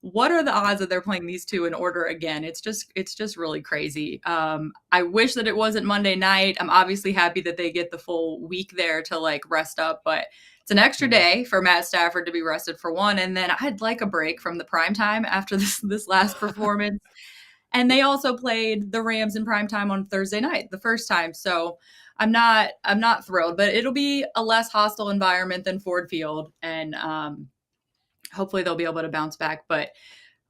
What are the odds that they're playing these 2 in order again? It's just really crazy. I wish that it wasn't Monday night. I'm obviously happy that they get the full week there to like rest up, but it's an extra day for Matt Stafford to be rested for one. And then I'd like a break from the prime time after this last performance. And they also played the Rams in prime time on Thursday night, the first time. So I'm not thrilled, but it'll be a less hostile environment than Ford Field. And hopefully they'll be able to bounce back. But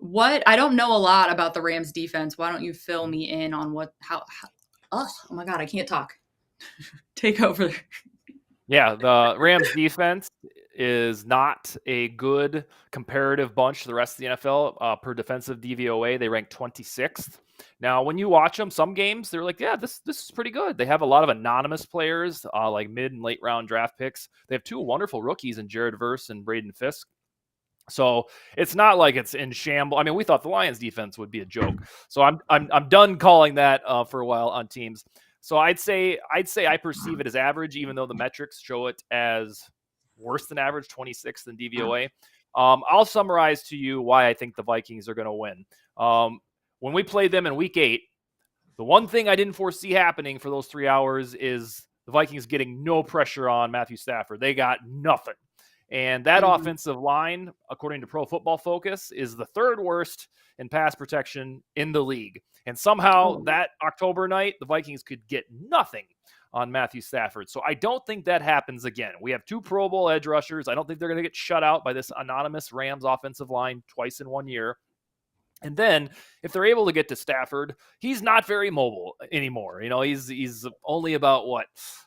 I don't know a lot about the Rams defense. Why don't you fill me in on oh my God, I can't talk. Take over. Yeah, the Rams defense is not a good comparative bunch to the rest of the NFL. Per defensive DVOA, they rank 26th. Now, when you watch them, some games, they're like, yeah, this is pretty good. They have a lot of anonymous players, like mid and late round draft picks. They have 2 wonderful rookies in Jared Verse and Braden Fisk. So it's not like it's in shambles. I mean, we thought the Lions defense would be a joke. So I'm done calling that for a while on teams. So I'd say I perceive it as average, even though the metrics show it as worse than average, 26th in DVOA. I'll summarize to you why I think the Vikings are going to win. When we played them in Week 8, the one thing I didn't foresee happening for those 3 hours is the Vikings getting no pressure on Matthew Stafford. They got nothing. And that offensive line, according to Pro Football Focus, is the 3rd worst in pass protection in the league. And somehow that October night, the Vikings could get nothing on Matthew Stafford. So I don't think that happens again. We have 2 Pro Bowl edge rushers. I don't think they're going to get shut out by this anonymous Rams offensive line twice in 1 year. And then if they're able to get to Stafford, he's not very mobile anymore. He's only about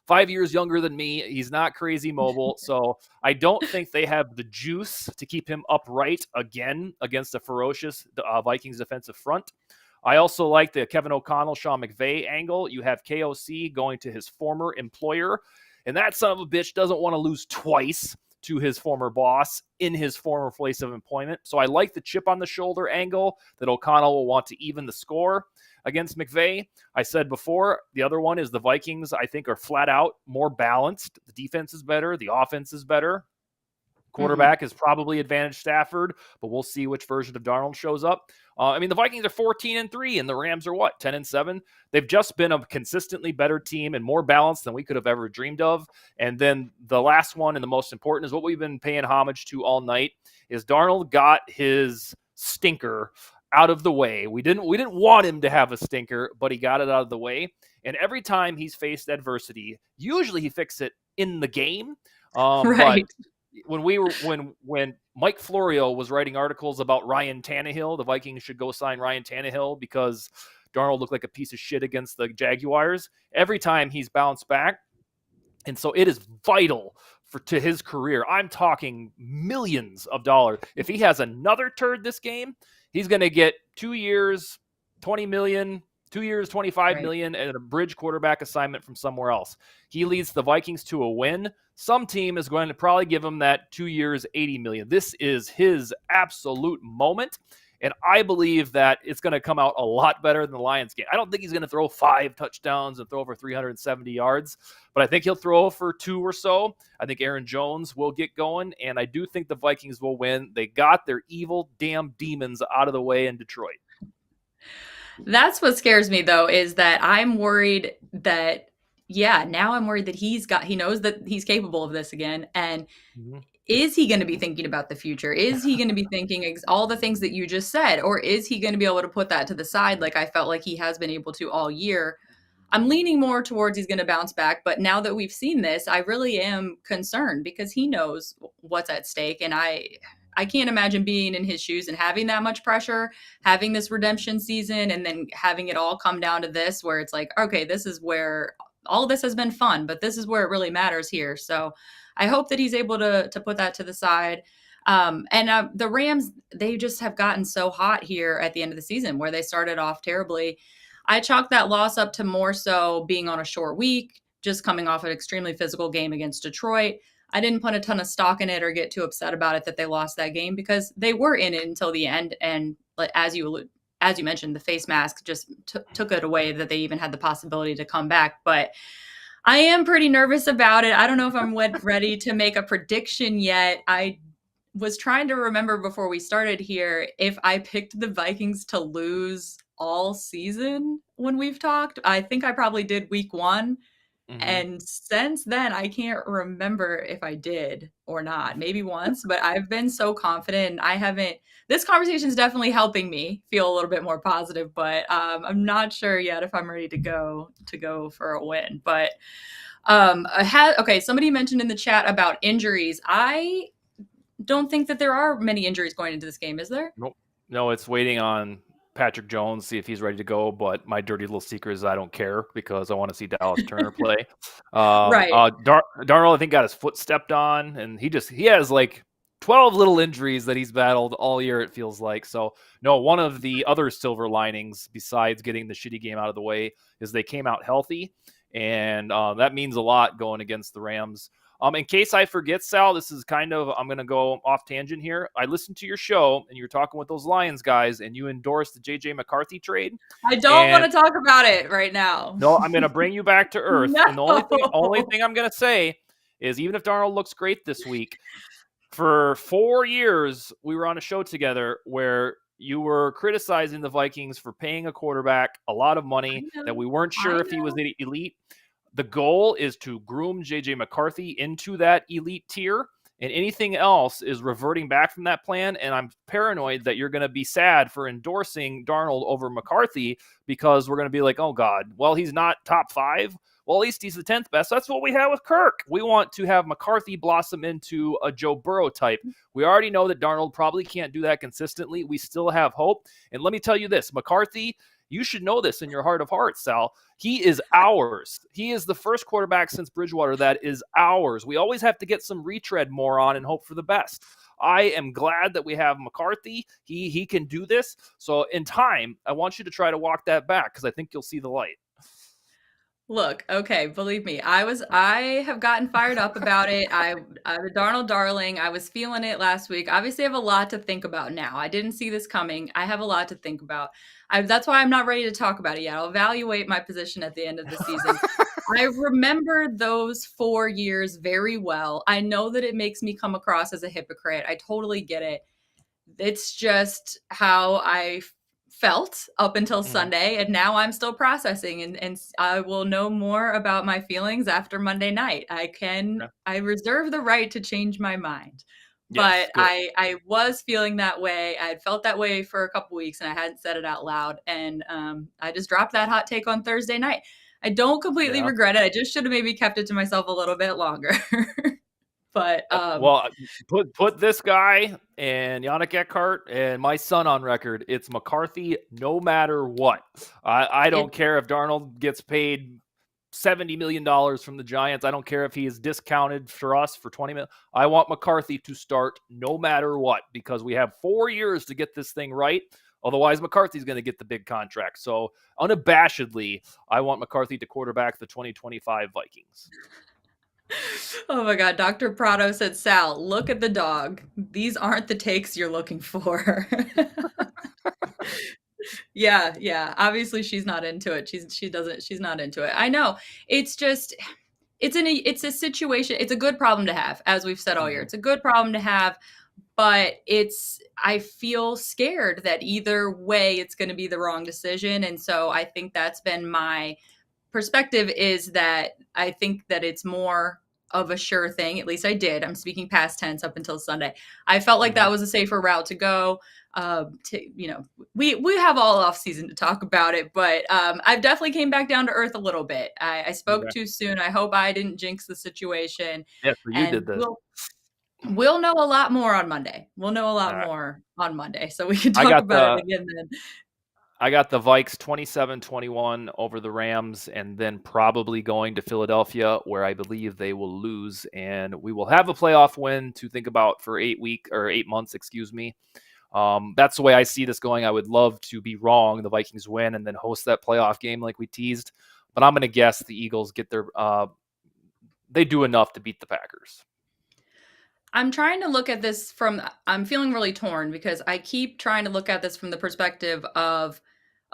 5 years younger than me. He's not crazy mobile. So I don't think they have the juice to keep him upright again against a ferocious Vikings defensive front. I also like the Kevin O'Connell, Sean McVay angle. You have KOC going to his former employer, and that son of a bitch doesn't want to lose twice to his former boss in his former place of employment. So I like the chip on the shoulder angle that O'Connell will want to even the score against McVay. I said before, the other one is the Vikings, I think, are flat out more balanced. The defense is better. The offense is better. Quarterback is probably advantage Stafford, but we'll see which version of Darnold shows up. The Vikings are 14-3, and the Rams are 10-7. They've just been a consistently better team and more balanced than we could have ever dreamed of. And then the last one and the most important is what we've been paying homage to all night is Darnold got his stinker out of the way. We didn't want him to have a stinker, but he got it out of the way. And every time he's faced adversity, usually he fixes it in the game. Right. But when Mike Florio was writing articles about Ryan Tannehill. The Vikings should go sign Ryan Tannehill because Darnold looked like a piece of shit against the Jaguars. Every time he's bounced back. And so it is vital to his career. I'm talking millions of dollars. If he has another turd this game, he's going to get 2 years, 20 million, 2 years, 25 million, and a bridge quarterback assignment from somewhere else. He leads the Vikings to a win. Some team is going to probably give him that 2 years, 80 million. This is his absolute moment. And I believe that it's going to come out a lot better than the Lions game. I don't think he's going to throw 5 touchdowns and throw over 370 yards, but I think he'll throw for 2 or so. I think Aaron Jones will get going, and I do think the Vikings will win. They got their evil damn demons out of the way in Detroit. That's what scares me, though, is that I'm worried that, now I'm worried that he knows that he's capable of this again. And is he going to be thinking about the future? Is he going to be thinking all the things that you just said? Or is he going to be able to put that to the side like I felt like he has been able to all year? I'm leaning more towards he's going to bounce back. But now that we've seen this, I really am concerned because he knows what's at stake. And I can't imagine being in his shoes and having that much pressure, having this redemption season, and then having it all come down to this where it's like, okay, this is where all of this has been fun, but this is where it really matters here. So I hope that he's able to put that to the side. The Rams, they just have gotten so hot here at the end of the season where they started off terribly. I chalk that loss up to more so being on a short week, just coming off an extremely physical game against Detroit. I didn't put a ton of stock in it or get too upset about it that they lost that game because they were in it until the end. And as you mentioned, the face mask just took it away that they even had the possibility to come back. But I am pretty nervous about it. I don't know if I'm ready to make a prediction yet. I was trying to remember before we started here if I picked the Vikings to lose all season when we've talked. I think I probably did week 1. And since then, I can't remember if I did or not. Maybe once, but I've been so confident. This conversation is definitely helping me feel a little bit more positive, but I'm not sure yet if I'm ready to go for a win. But somebody mentioned in the chat about injuries. I don't think that there are many injuries going into this game, is there? Nope. No, it's waiting on Patrick Jones, see if he's ready to go. But my dirty little secret is I don't care because I want to see Dallas Turner play. Right. Darnold, I think, got his foot stepped on, and he has like 12 little injuries that he's battled all year, it feels like. So, no, one of the other silver linings besides getting the shitty game out of the way is they came out healthy, and that means a lot going against the Rams. In case I forget, Sal, this is I'm going to go off tangent here. I listened to your show, and you were talking with those Lions guys, and you endorsed the J.J. McCarthy trade. I don't want to talk about it right now. No, I'm going to bring you back to earth. No. And the only thing I'm going to say is even if Darnold looks great this week, for 4 years, we were on a show together where you were criticizing the Vikings for paying a quarterback a lot of money that we weren't sure if he was elite. The goal is to groom J.J. McCarthy into that elite tier, and anything else is reverting back from that plan. And I'm paranoid that you're going to be sad for endorsing Darnold over McCarthy because we're going to be like, oh, God, well, he's not top 5. Well, at least he's the 10th best. That's what we have with Kirk. We want to have McCarthy blossom into a Joe Burrow type. We already know that Darnold probably can't do that consistently. We still have hope. And let me tell you this, McCarthy, you should know this in your heart of hearts, Sal. He is ours. He is the first quarterback since Bridgewater that is ours. We always have to get some retread more on and hope for the best. I am glad that we have McCarthy. He can do this. So in time, I want you to try to walk that back because I think you'll see the light. Look, okay, believe me, I have gotten fired up about it. I'm a Darnold darling. I was feeling it last week. Obviously, I have a lot to think about now. I didn't see this coming. I have a lot to think about. That's why I'm not ready to talk about it yet. I'll evaluate my position at the end of the season. I remember those 4 years very well. I know that it makes me come across as a hypocrite. I totally get it. It's just how I felt up until Sunday, and now I'm still processing, and I will know more about my feelings after Monday night. I reserve the right to change my mind. Yes, but I was feeling that way. I had felt that way for a couple weeks and I hadn't said it out loud. And I just dropped that hot take on Thursday night. I don't completely regret it. I just should have maybe kept it to myself a little bit longer. But Well, put this guy and Yannick Eckhart and my son on record. It's McCarthy no matter what. I don't it, care if Darnold gets paid $70 million from the Giants. I don't care if he is discounted for us for $20 million. I want McCarthy to start no matter what, because we have 4 years to get this thing right. Otherwise, McCarthy's going to get the big contract. So unabashedly, I want McCarthy to quarterback the 2025 Vikings. oh my God, Dr. Prado said, Sal, look at the dog. These aren't the takes you're looking for. Yeah. Obviously, she's not into it. She's not into it. I know. It's just it's a situation. It's a good problem to have, as we've said all year. It's a good problem to have, but I feel scared that either way it's going to be the wrong decision. And so I think that's been my perspective, is that I think that it's more of a sure thing. At least I did. I'm speaking past tense up until Sunday. I felt like that was a safer route to go. We have all off season to talk about it, but I've definitely came back down to earth a little bit. I spoke too soon. I hope I didn't jinx the situation. Yeah, so you And did this. we'll know a lot more on Monday. We'll know a lot more on Monday, so we can talk about it again then. I got the Vikes 27-21 over the Rams, and then probably going to Philadelphia, where I believe they will lose, and we will have a playoff win to think about for 8 months, excuse me. That's the way I see this going. I would love to be wrong. The Vikings win and then host that playoff game like we teased, but I'm going to guess the Eagles get they do enough to beat the Packers. I'm trying to look at this I'm feeling really torn, because I keep trying to look at this from the perspective of,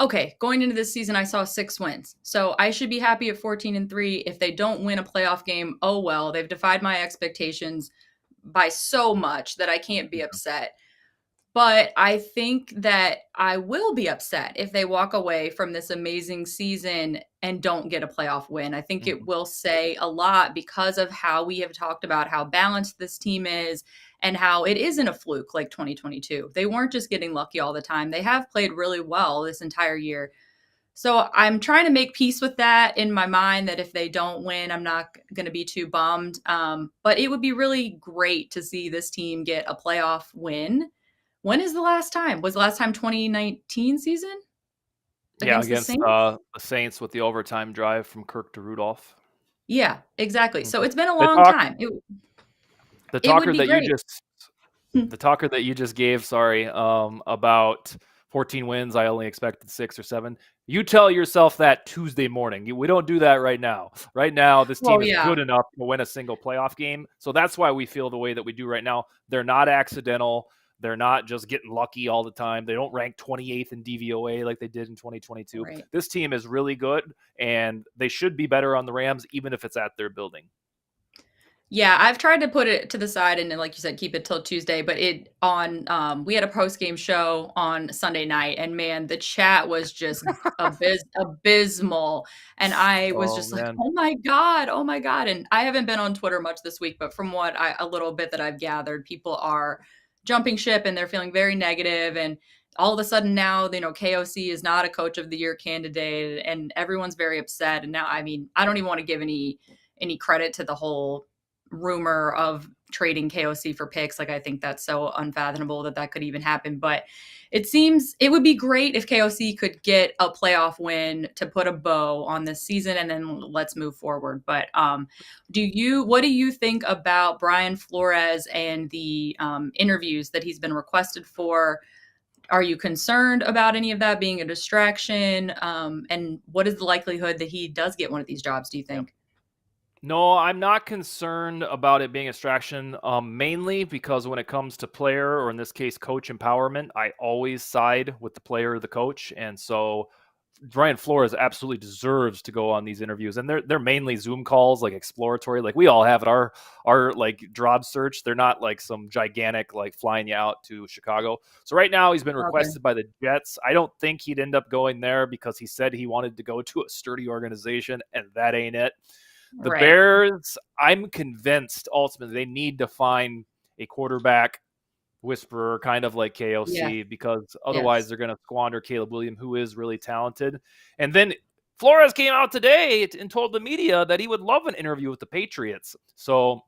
okay, going into this season, I saw 6 wins. So I should be happy at 14-3. If they don't win a playoff game, oh well, they've defied my expectations by so much that I can't be upset. But I think that I will be upset if they walk away from this amazing season and don't get a playoff win. I think it will say a lot, because of how we have talked about how balanced this team is and how it isn't a fluke like 2022. They weren't just getting lucky all the time. They have played really well this entire year. So I'm trying to make peace with that in my mind, that if they don't win, I'm not going to be too bummed. But it would be really great to see this team get a playoff win. When is the last time? Was the last time 2019 season? Against the Saints with the overtime drive from Kirk to Rudolph. Yeah, exactly. So it's been a long time. The talker that you just gave, about 14 wins, I only expected 6 or 7. You tell yourself that Tuesday morning. We don't do that right now. Right now, this team is good enough to win a single playoff game. So that's why we feel the way that we do right now. They're not accidental. They're not just getting lucky all the time. They don't rank 28th in DVOA like they did in 2022. Right. This team is really good, and they should be better on the Rams, even if it's at their building. Yeah, I've tried to put it to the side and, like you said, keep it till Tuesday. But we had a post-game show on Sunday night, and man, the chat was just abysmal. And I was just like, oh my God. And I haven't been on Twitter much this week, but from a little bit that I've gathered, people are jumping ship and they're feeling very negative. And all of a sudden now, KOC is not a coach of the year candidate, and everyone's very upset. And now, I don't even want to give any credit to the whole rumor of trading KOC for picks. Like, I think that's so unfathomable that could even happen. But it seems it would be great if KOC could get a playoff win to put a bow on this season, and then let's move forward. But what do you think about Brian Flores and the interviews that he's been requested for? Are you concerned about any of that being a distraction? And what is the likelihood that he does get one of these jobs, do you think? No, I'm not concerned about it being a distraction, mainly because when it comes to player, or in this case, coach empowerment, I always side with the player or the coach. And so Brian Flores absolutely deserves to go on these interviews. And they're mainly Zoom calls, like exploratory, like we all have at our like job search. They're not like some gigantic, like flying you out to Chicago. So right now he's been requested by the Jets. I don't think he'd end up going there, because he said he wanted to go to a sturdy organization, and that ain't it. The Bears, I'm convinced ultimately they need to find a quarterback whisperer, kind of like KOC, because otherwise they're going to squander Caleb Williams, who is really talented. And then Flores came out today and told the media that he would love an interview with the Patriots. So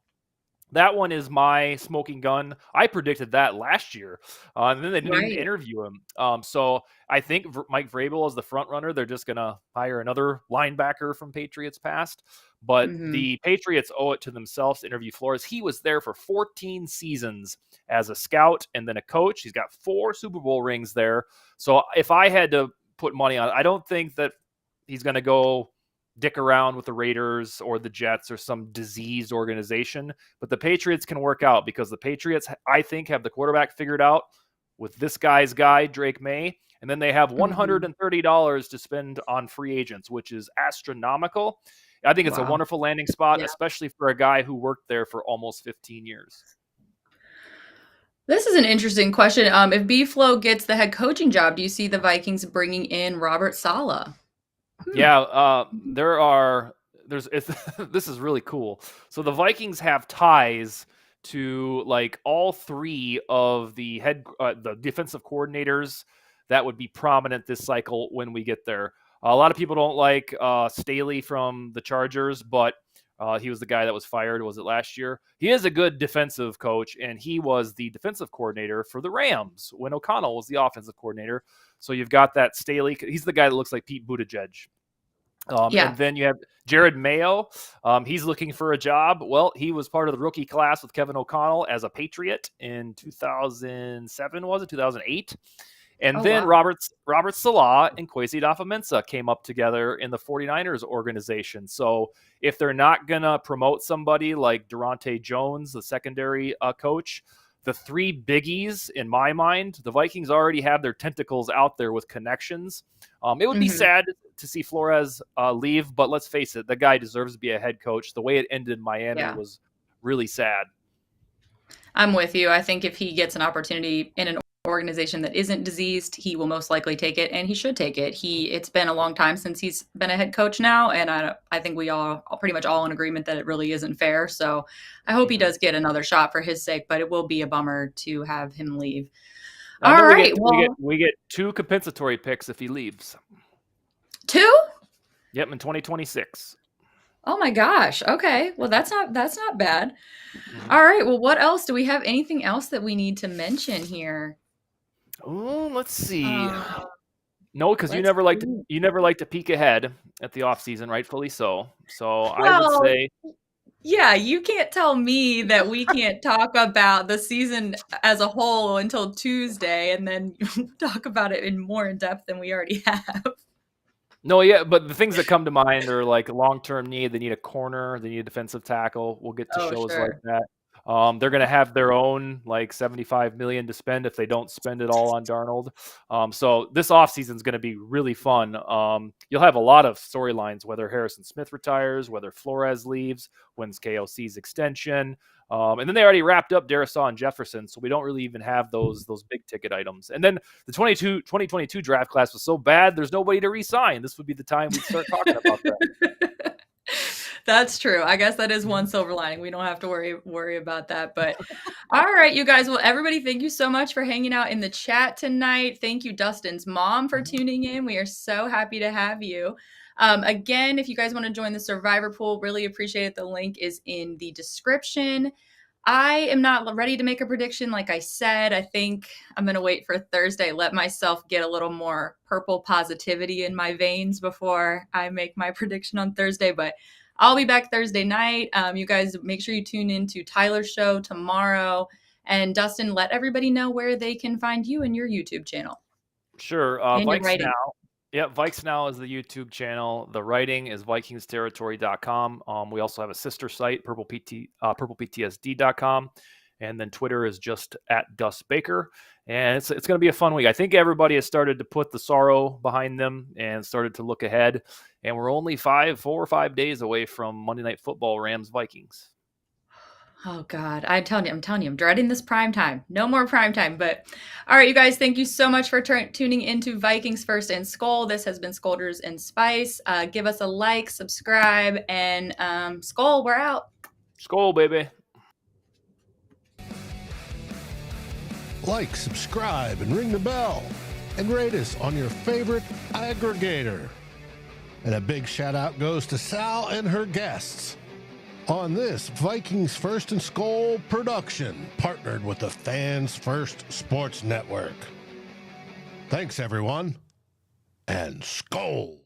That one is my smoking gun. I predicted that last year, and then they didn't even Right. interview him. So I think Mike Vrabel is the front runner. They're just going to hire another linebacker from Patriots past. But Hmm. the Patriots owe it to themselves to interview Flores. He was there for 14 seasons as a scout and then a coach. He's got 4 Super Bowl rings there. So if I had to put money on it, I don't think that he's going to go dick around with the Raiders or the Jets or some diseased organization. But the Patriots can work out because the Patriots, I think, have the quarterback figured out with this guy's guy, Drake May. And then they have Hmm. $130 to spend on free agents, which is astronomical. I think it's a Wow. wonderful landing spot, Yeah. especially for a guy who worked there for almost 15 years. This is an interesting question. If B-Flow gets the head coaching job, do you see the Vikings bringing in Robert Saleh? Hmm. Yeah, there's it's this is really cool. So the Vikings have ties to like all 3 of the defensive coordinators that would be prominent this cycle when we get there. A lot of people don't like Staley from the Chargers, but he was the guy that was fired. Was it last year? He is a good defensive coach, and he was the defensive coordinator for the Rams when O'Connell was the offensive coordinator. So you've got that Staley. He's the guy that looks like Pete Buttigieg. And Yeah. then you have Jared Mayo. He's looking for a job. Well, he was part of the rookie class with Kevin O'Connell as a Patriot in 2007, was it 2008? And Oh, then wow. Robert Salah and Kwesi Adofo-Mensah came up together in the 49ers organization. So if they're not going to promote somebody like Durante Jones, the secondary coach, the 3 biggies in my mind, the Vikings already have their tentacles out there with connections. It would be Hmm. sad to see Flores leave, but let's face it, the guy deserves to be a head coach. The way it ended in Miami Yeah. was really sad. I'm with you. I think if he gets an opportunity in an organization that isn't diseased, he will most likely take it, and he should take it. It's been a long time since he's been a head coach now, and I think we all pretty much all in agreement that it really isn't fair. So I hope he Mhm. does get another shot for his sake, but it will be a bummer to have him leave. And All then we get right. we get Well, we get 2 compensatory picks if he leaves. 2? Yep, in 2026. Oh my gosh. Okay. Well, that's not bad. Mhm. All right. Well, what else? Do we have anything else that we need to mention here? Oh, let's see. Uh, No, because let's see. you never like to peek ahead at the off season, rightfully so. So I would Well, say yeah, you can't tell me that we can't talk about the season as a whole until Tuesday and then talk about it in more in depth than we already have. no, yeah, but the things that come to mind are like long term need. They need a corner, they need a defensive tackle. We'll get to Oh, shows like sure. that. They're going to have their own like 75 million to spend if they don't spend it all on Darnold. So this offseason is going to be really fun. You'll have a lot of storylines, whether Harrison Smith retires, whether Flores leaves, when's KOC's extension. And then they already wrapped up Darisaw and Jefferson, so we don't really even have those big ticket items. And then the 2022 draft class was so bad, there's nobody to re-sign. This would be the time we'd start talking about that. That's true. I guess that is one silver lining. We don't have to worry about that. But all right, you guys. Well, everybody, thank you so much for hanging out in the chat tonight. Thank you, Dustin's mom, for tuning in. We are so happy to have you. Again, if you guys want to join the Survivor Pool, really appreciate it. The link is in the description. I am not ready to make a prediction. Like I said, I think I'm going to wait for Thursday, let myself get a little more purple positivity in my veins before I make my prediction on Thursday. But I'll be back Thursday night. You guys make sure you tune in to Tyler's show tomorrow. And Dustin, let everybody know where they can find you and your YouTube channel Sure. and your Vikes writing. Now. Yeah, Vikes Now is the YouTube channel. The writing is vikingsterritory.com. We also have a sister site, purpleptsd.com. And then Twitter is just at Dust Baker. And it's going to be a fun week. I think everybody has started to put the sorrow behind them and started to look ahead. And we're only 4 or 5 days away from Monday Night Football, Rams Vikings. Oh God, I'm telling you, I'm dreading this prime time. No more prime time. But all right, you guys, thank you so much for tuning into Vikings First and SKOL. This has been Skoldiers and Spice. Give us a like, subscribe, and SKOL, we're out. Skol, baby. Like, subscribe, and ring the bell. And rate us on your favorite aggregator. And a big shout out goes to Sal and her guests. on this Vikings First and SKOL production, partnered with the Fans First Sports Network. Thanks, everyone, and SKOL.